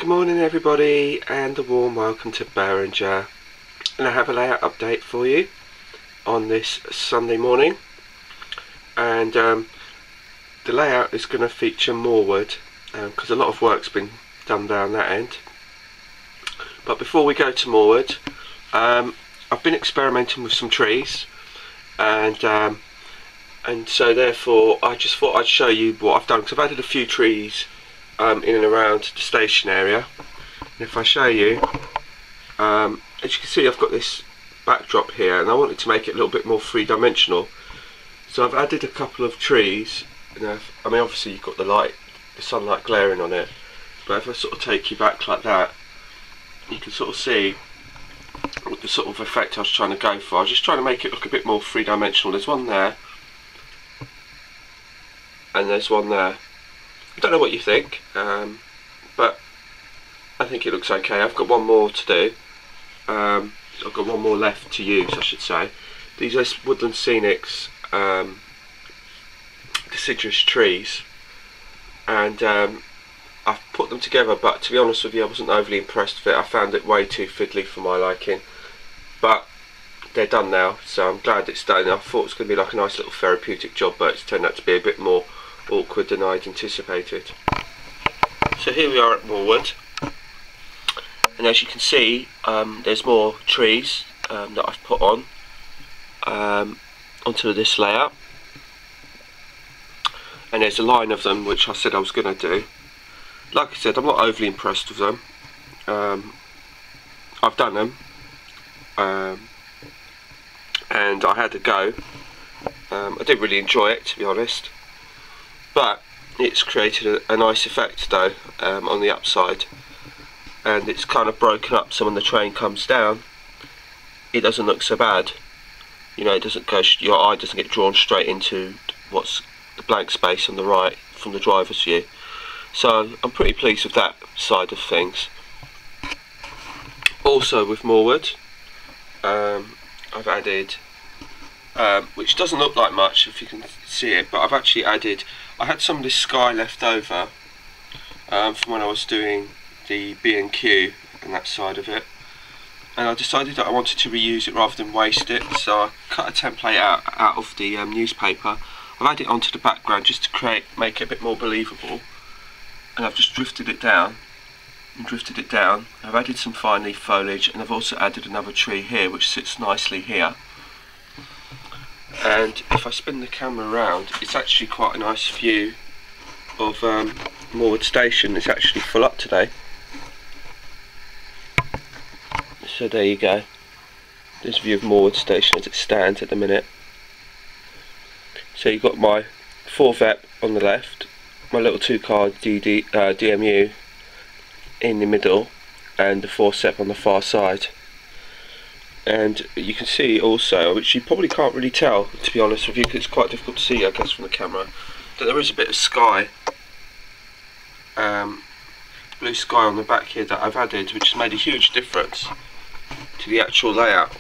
Good morning everybody, and a warm welcome to Berringer. And I have a layout update for you on this Sunday morning. And the layout is going to feature Morwood, because a lot of work's been done down that end. But before we go to Morwood, I've been experimenting with some trees, and so therefore I just thought I'd show you what I've done, because I've added a few trees in and around the station area. And if I show you, as you can see, I've got this backdrop here, and I wanted to make it a little bit more three-dimensional. So I've added a couple of trees. I mean, obviously you've got the sunlight glaring on it, but if I sort of take you back like that, you can sort of see what the sort of effect I was trying to go for. I was just trying to make it look a bit more three-dimensional. There's one there, and there's one there. I don't know what you think, but I think it looks okay. I've got one more to do. I've got one more left to use, I should say. These are Woodland Scenics deciduous trees, and I've put them together, but to be honest with you, I wasn't overly impressed with it. I found it way too fiddly for my liking, but they're done now, so I'm glad it's done. I thought it was going to be like a nice little therapeutic job, but it's turned out to be a bit more awkward than I'd anticipated. So here we are at Morwood, and as you can see, there's more trees that I've put on onto this layout, and there's a line of them which I said I was going to do. Like I said, I'm not overly impressed with them. I've done them, and I had a go. I didn't really enjoy it, to be honest, but it's created a nice effect though on the upside, and it's kind of broken up, so when the train comes down it doesn't look so bad. You know, it doesn't go, your eye doesn't get drawn straight into what's the blank space on the right from the driver's view. So I'm pretty pleased with that side of things. Also with Morwood, I've added, which doesn't look like much if you can see it, but I've actually added, I had some of this sky left over from when I was doing the B&Q and that side of it, and I decided that I wanted to reuse it rather than waste it, so I cut a template out of the newspaper. I've added it onto the background just to make it a bit more believable, and I've just drifted it down and drifted it down. I've added some fine leaf foliage, and I've also added another tree here which sits nicely here. And if I spin the camera around, it's actually quite a nice view of Morwood Station. It's actually full up today, so there you go. This view of Morwood Station as it stands at the minute. So you've got my 4VEP on the left, my little 2-car DMU in the middle, and the 4SEP on the far side. And you can see also, which you probably can't really tell, to be honest with you, because it's quite difficult to see, I guess, from the camera, that there is a bit of sky, blue sky on the back here that I've added, which has made a huge difference to the actual layout.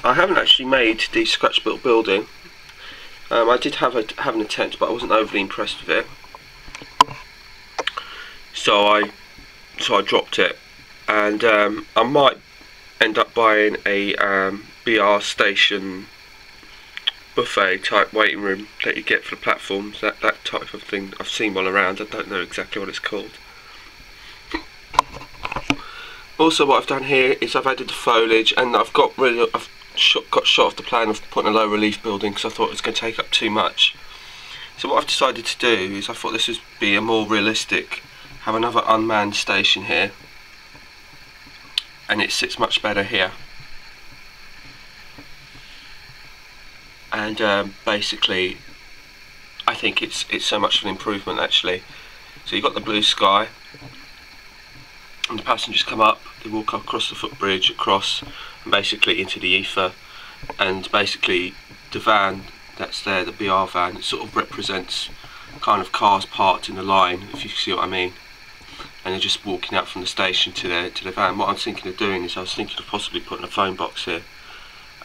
I haven't actually made the scratch built building. I did have an attempt, but I wasn't overly impressed with it, so I dropped it. And I might end up buying a BR station buffet type waiting room that you get for the platforms, that type of thing. I've seen one around, I don't know exactly what it's called. Also what I've done here is I've added the foliage, and I've got shot off the plan of putting a low relief building because I thought it was going to take up too much. So what I've decided to do is I thought this would be a more realistic, have another unmanned station here, and it sits much better here. And basically I think it's so much of an improvement actually. So you've got the blue sky, and the passengers come up, they walk across the footbridge, across, and basically into the ether, and basically the van that's there, the BR van, it sort of represents kind of cars parked in a line, if you see what I mean. And they're just walking out from the station to their van. What I'm thinking of doing is I was thinking of possibly putting a phone box here,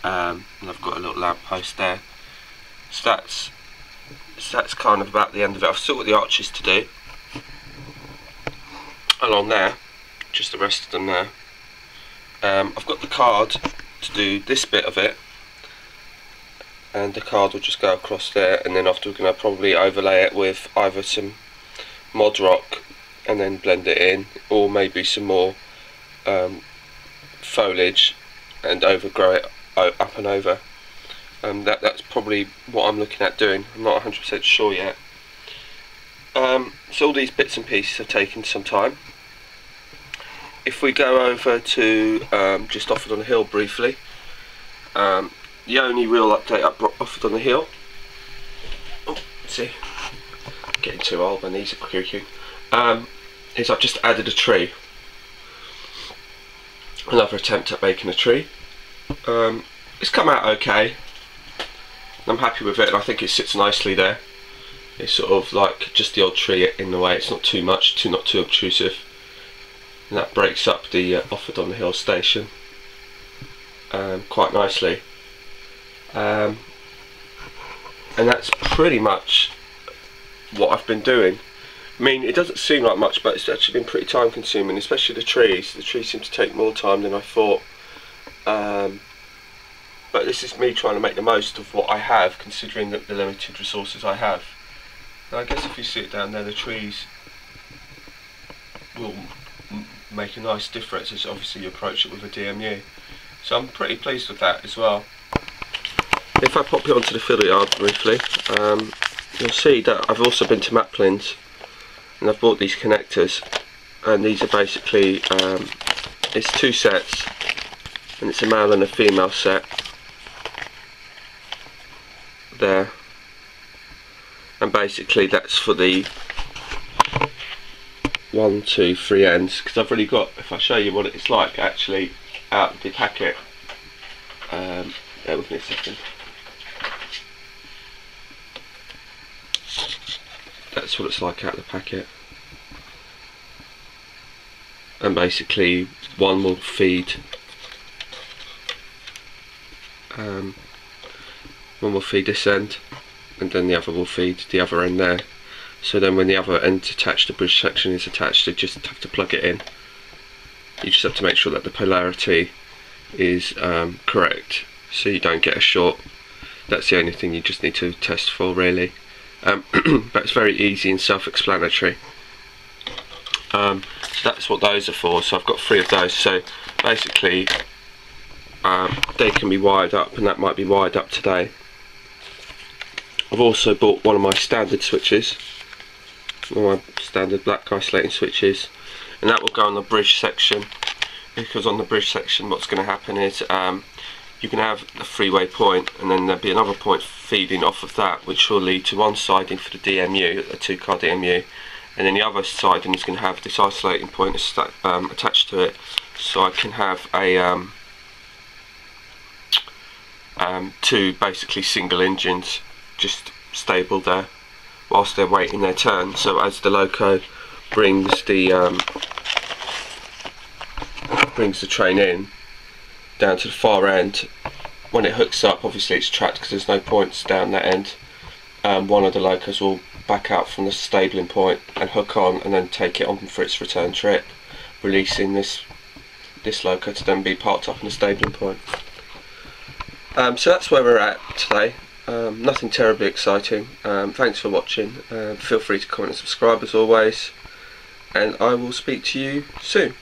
and I've got a little lamp post there. So that's kind of about the end of it. I've still got the arches to do, along there, just the rest of them there. I've got the card to do this bit of it, and the card will just go across there, and then after we're going to probably overlay it with either some mod rock and then blend it in, or maybe some more foliage and overgrow it up and over. That's probably what I'm looking at doing. I'm not 100% sure yet. So all these bits and pieces have taken some time. If we go over to just Offered on the Hill briefly, the only real update up Offered on the Hill, see, getting too old, my knees are creaking, is I've just added a tree. Another attempt at making a tree. It's come out okay. I'm happy with it, and I think it sits nicely there. It's sort of like just the odd tree in the way. It's not too much, not too obtrusive, and that breaks up the Offered on the Hill station quite nicely. And that's pretty much what I've been doing. I mean, it doesn't seem like much, but it's actually been pretty time consuming, especially the trees. The trees seem to take more time than I thought. But this is me trying to make the most of what I have, considering the limited resources I have. And I guess if you see it down there, the trees will make a nice difference as obviously you approach it with a DMU. So I'm pretty pleased with that as well. If I pop it onto the fiddle yard briefly, you'll see that I've also been to Maplin's, and I've bought these connectors, and these are basically, it's two sets, and it's a male and a female set there, and basically that's for the 1, 2, 3 ends, because I've really got, if I show you what it's like actually out of the packet, bear with me a second. That's what it's like out of the packet, and basically one will feed this end, and then the other will feed the other end there. So then when the other end's attached, the bridge section is attached, you just have to plug it in. You just have to make sure that the polarity is correct, so you don't get a short. That's the only thing you just need to test for, really. But it's very easy and self-explanatory. So that's what those are for. So I've got 3 of those. So basically they can be wired up, and that might be wired up today. I've also bought one of my standard switches, one of my standard black isolating switches, and that will go on the bridge section, because on the bridge section what's going to happen is you can have a 3-way point, and then there'll be another point feeding off of that, which will lead to one siding for the DMU, a 2-car DMU, and then the other siding is going to have this isolating point attached to it, so I can have a 2 basically single engines just stable there whilst they're waiting their turn. So as the loco brings the train in down to the far end, when it hooks up, obviously it's tracked because there's no points down that end. One of the locos will back out from the stabling point and hook on, and then take it on for its return trip, releasing this loco to then be parked up in the stabling point. So that's where we're at today. Nothing terribly exciting. Thanks for watching. Feel free to comment and subscribe as always, and I will speak to you soon.